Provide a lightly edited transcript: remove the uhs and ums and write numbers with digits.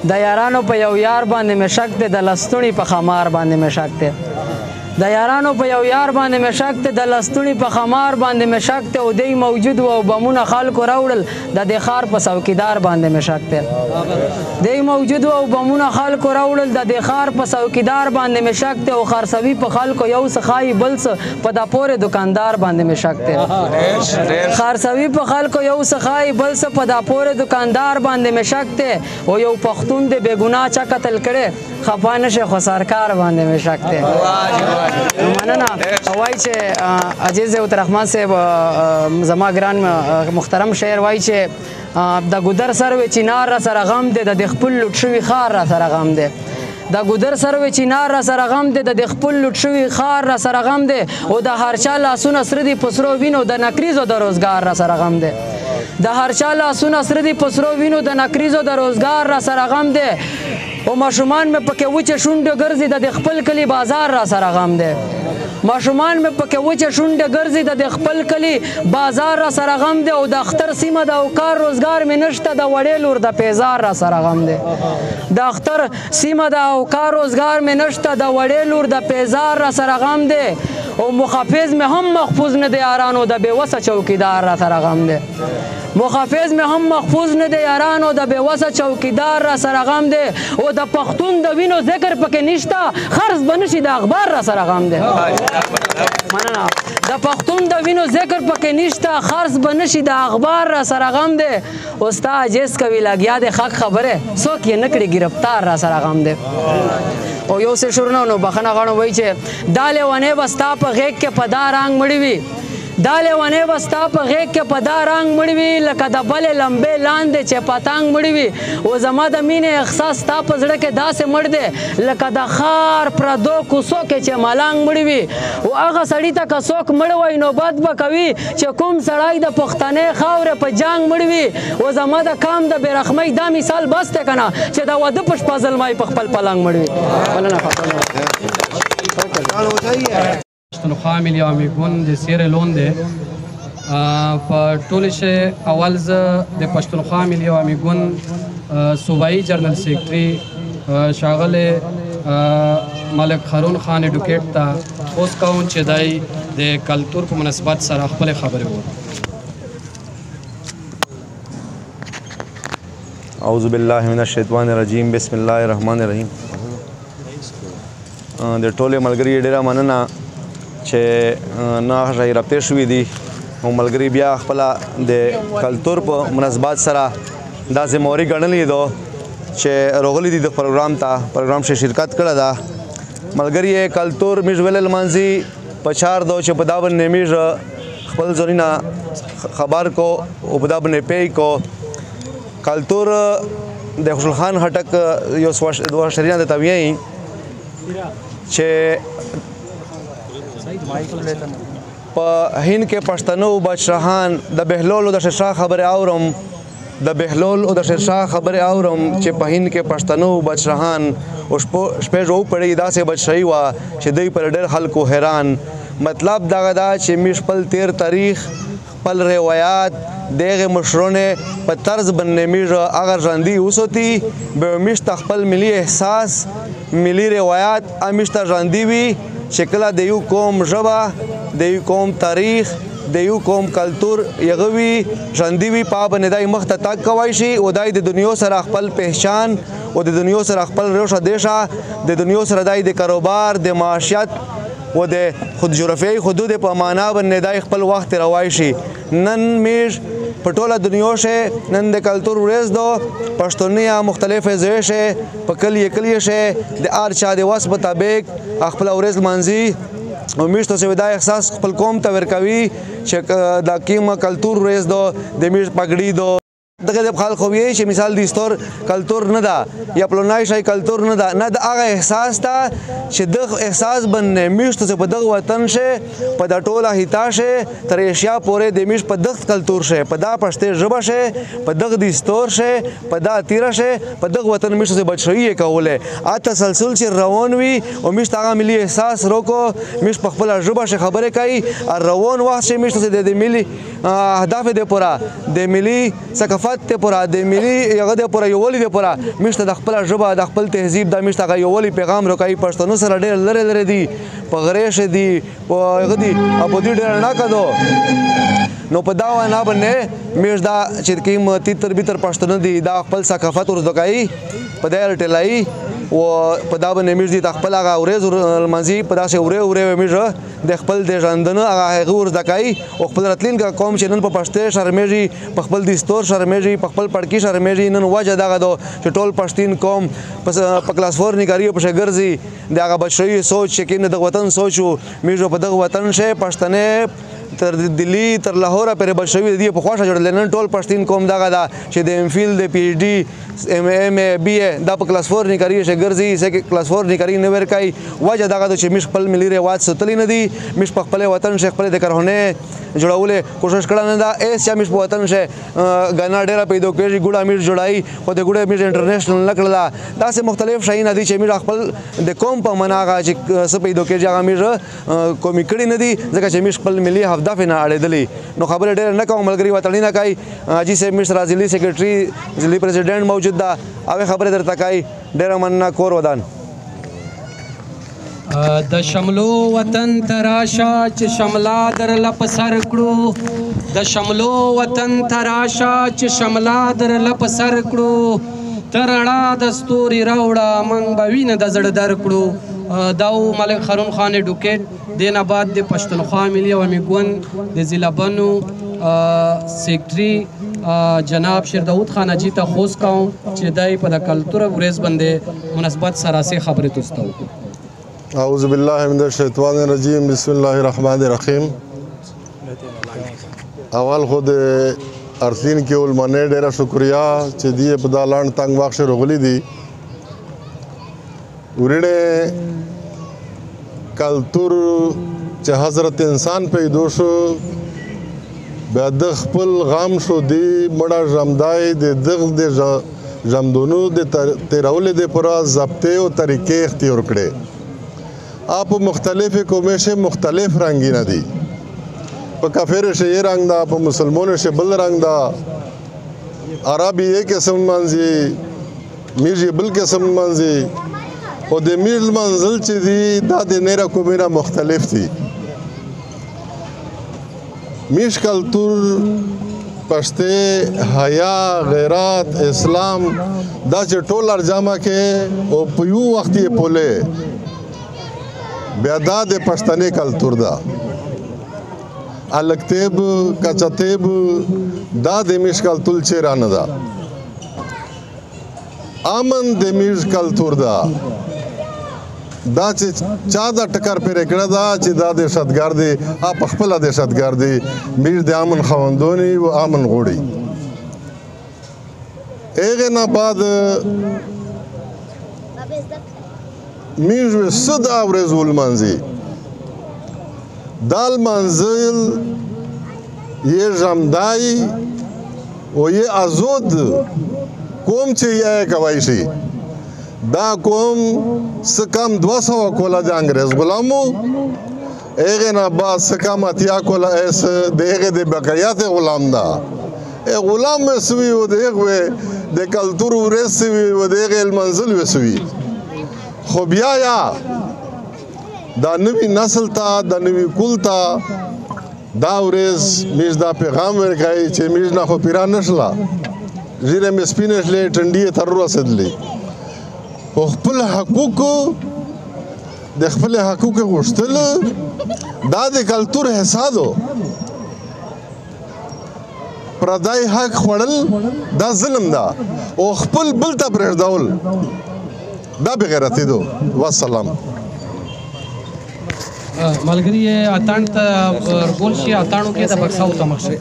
د یارانو په یو یار باندې مې شک دی د لستوڼي په خمار باندې مې شک دی د یارانو په یو یار باندې مې شک دی د لستوڼي په خمار باندې مې شک دی او دی موجود و او بمونه خلکو راوړل د دې ښار په څوکیدار باندې مې شک دی دی موجود و او بمونه خلکو راوړل د دې ښار په څوکیدار باندې مې شک دی او خرڅوي په خلکو یو څه ښایي بل څه په دا پورې دکاندار باندې مې شک دی خرڅوي په خلکو یو څه ښایي بل څه په دا پورې دکاندار باندې مې شک دی او یو پښتون دی بې ګناه چا قتل کړی خفا نشي خو سرکار باندې مې شک دی مننه وایي چې عزیز عبدالرحمن صاحب زما ګران محترم شاعر وایي چې د ګودر سروې چینار را سره غم دی د خپل لوټ شوي ښار را سره غم دی د ګودر سروې چینار را سره غم دی د خپل لوټ شوي ښار را سره غم دی او د هر چا لاسونه سره دي په سرو وینو د نکریزو د روزګار را سره غم دی د هر چا لاسونه سره دي په سرو وینو د نکریزو د روزګار را سره غم دی او ماشومان مې پکې وچې شونډې ګرځي د خپل کلي بازار را سره غم دی ماشومان مې پکې وچې شونډې ګرځي د خپل کلي بازار را سره غم دی او د اختر سیمه د او کار روزګار مې نشته د وړې لور د پیزار را سره غم دی د اختر سیمه د او کار روزګار مې نشته د وړې لور د پیزار را سره غم دی او محافظ مې هم محفوظ نه دی یارانو د بېوسه چوکیدار را سره غم دی محافظ مې هم محفوظ نه دی یارانو د بېوسه چوکیدار را سره غم دی او د پښتون د وینو ذکر پکې نشته خرڅ به نشي د اخبار را سره غم دی مننه د پښتون د وینو ذکر پکې نشته خرڅ به نشي د اخبار را سره غم دی او ستا عاجز کوي لګیا دی حق خبره څوک یې نه کړي ګرفتار را سره غم دی او یو څه شورنه نو بخښنه غواړم وایي چې دا لیونۍ به ستا په غېږ کې په دا رنګ مړي وي دا لیونۍ به ستا په غېږ کې په دا رنګ مړي وي لکه د بلې لمبې لاندې چې پتنګ مړي وي او زما د مینې احساس ستا په زړه کې داسې مړ دی لکه د ښار پردو کوڅو کې چې ملنګ مړي وي او هغه سړي ته که څوک مړ وی نو بد به کوي چې کوم سړی د پښتنې خاورې په جنګ مړ وي او زما د کام د بېرحمۍ دا مثال بس دی که نه چې د واده په شپه زلمی په خپل پلنګ مړ وي پښتونخوا ملي عوامي ګوند د سیرلیون دی په ټولې شی اول زه د پښتونخوا ملي عوامي ګوند صوبایي جنرال سیکرټري ښاغلی ملک هارون خان ایډوکیټ ته اوس کوم چې دی د کلتور په مناسبت سره خپلې خبرې وکړي. اعوذ بالله من الشیطان الرجیم بسم الله الرحمن الرحیم. د ټولې ملګري ډېره مننه چې نه رابطې شوي دي او ملګري بیا خپله د کلتور په مناسبات سره دا ذمهواري ګڼلې ده چې راغلي دي د پروګرام کې شرکت کړې ده. ملګري یې کلتور میږ ویل لمانځي په چار دو چې په دا باندې میږ خپل ځانونه خبر کو او په دا باندې پی کو. کلتور د خوشحال خان خټک یو دوه شریان د تویې چې په هند کې پښتنو بادشاهان د بهلول او د شیرشاه خبرې اورم چې په هند کې پښتنو بادشاهان او شپې جو پړې داسې بادشاهي وه چې دوی پر ډېر خلکو حیران. مطلب دغه دا چې موږ خپل تیر تاریخ خپل روایات دغه مشرونه په طرز باندې موږ هغه ژوندي وساتي به موږ خپل ملي احساس ملي روایات همیشه ژوندي وي چې کله د یو قوم ژبه د یو قوم تاریخ د یو قوم کلتور یغه وي ژوندي وي په باندې دای مخ ته تګ کوی شي او دای د دنیا سره خپل پہچان او د دنیا سره خپل روشه دیشه د دنیا سره دای د کاروبار د معاشیت او د خود جغرافیایي حدود په معنا باندې دای خپل وخت روای شي. نن میږ په ټوله دنیا شه نن د کلتور ورځ دو پښتونیا مختلفه ځای شه په کلی شه د هر چا د واس مطابق خپل ورځ منځي او میږ ته دا احساس خپل قوم ته ورکوي چې د کیمه کلتور ورځ دو د میږ پګړی دو دغه د خلک خو یې چې مثال د استور کلتور نه ده یا پلونای شي کلتور نه ده نه د هغه احساس ته چې د احساس باندې میشته په دغه وطن شه په د ټوله هیتا شه تر ایشیا پورې د میش په دغه کلتور شه په دا پښتې ژبه شه په دغه د استور شه په دا تیر شه په دغه وطن میشته بچي کوله ا تسلسل چې روان وي او میشته هغه ملي احساس روکو میش په خپل ژبه شه خبره کوي روان وخت چې میشته د ملي اهداف د پورا د ملي ثقافت ته پورا د ملي هغه د پورا یووالي د پورا مشته د خپل ژبه د خپل تهذیب د مشته یووالي پیغام روکای پښتنو سره ډېر لره دي په غریش دي په هغه دي په دې ډېر نه کدو نو په دا ونه باندې مش دا چې کوم تیتر بیتر پښتنو دي دا خپل ثقافت ورزدکای په دې ټلای او په دا باندې مش دي خپل هغه ورځ منځي په داسې اورې مش د خپل د ژوندنه هغه ورزدکای او خپل راتلین قوم چې نن په پښتې شرمېږي په خپل دستور شرمېږي په خپل پړکی شرمېږي نن وجه دغه دو چې ټول پښتين قوم په کلاس 4 نګاری په شګرځي دغه بچي سوچ چې کینه د وطن سوچو میجو په دغه وطن شه پښتنه تر دلی تر لاهور پرې بشوي دی په خوښه جوړل نن ټول پښتين قوم دغه دا چې د ام فیل د پی ایچ ډي ام ای بی دا په کلاس 4 نګاری شګرځي سکه کلاس 4 نګاری نه ورکای وجه دغه چې مش خپل ملي رواج ستلی نه دي مش په خپل وطن شه خپل د کرهونه جوړولې کوشش کړه نه دا ایس چې مش په وطن شه غنا ډیره پیدا کړي ګوډه میر جوړای خو د ګوډه میر انټرنیشنل نکړه دا سه مختلف شي نه دي چې میر خپل د قوم په مناغه چې څه پیدا کړي هغه میر کومي کړي نه دي ځکه چې مش خپل ملي هدف نه اړېدلې نو خبره ډېر نه کوم ملګری وطنی نه کوي حاجی صاحب مشر ضلعي سیکرټري ضلعي پریزیډنټ موجود ده او خبره درته کوي ډېر مننه کور ودان د شملو وطن تراشا چې شملا در لپ سر کړو د شملو وطن تراشا چې شملا در لپ سر کړو ترړه د ستوري راوړه من به وینه د زړه در کړو داو ملک خرون خان ډوکیټ دینه بعد د پښتونخوا ملي عوامي ګوند د ضلع بنو سیکرټري جناب شیر داود خان اجي ته خوش کوم چې دای په د کلتور ورځ باندې مناسبت سره سه خبره توستو اعوذ بالله من الشیطان الرجیم بسم الله الرحمن الرحیم اول خود ارسین کې علمانه ډیره شکریا چې دی په دا لاند تنگ واخ رغلی دي ورینه کلتور چې حضرت انسان پیدا شو بیا د خپل غام شو دی مړه ژمدای د دغ د ژمدونو د تیرولې د پورا ضبطه او طریقې اختیار کړي آپ مختلف قومیں مختلف رنگین دی پا کافر سے یہ رنگ دا پا مسلمانوں سے بل رنگ دا عربی ایک قسم منزی میرجی بل قسم منزی او دے میر منزل چی دی دا دے نیرہ قومینا مختلف تھی میش کلتور پشتے حیا غیرات اسلام دا چی ټول ارجامہ کے او پیو وقتی پولے بیا دا د پښتني کلتور دا الکتیب کچتیب دا د میش کلتور چیرانه دا امن د میش کلتور دا دا چې چا دا ټکر پر کړه دا چې دا د شتګار دی اپ خپل د شتګار دی میش د امن خوندونی او امن غوړي اغه نه بعد میجو صد آورز المنزل دال منزل یہ جمدائی و یہ ازود قوم چه یہ کوایشی دا قوم سکم 200 کولا د انګريز غلامو اغه نه با سکم اتیا کولا اس دغه د بقایات غلام دا غلام مسوي و دغه د کلتور ورسوي و دغه المنزل وسوي خو بیا یا دا نوی نسل تا دا نوی کول تا دا ورځ میز دا پیغام ورکای چې میز نه خو پیران نشلا زیره مې سپینش لې ټنډي تر رسیدلې خو خپل حقوق د خپل حقوق غوښتل دا د کلتور حسادو پردای حق خوړل دا ظلم دا او خپل بل ته پرېږدول دا بغیرتی دو والسلام ملګری اتان ته ورګول شي اتانو کې د بکساو تمخ شي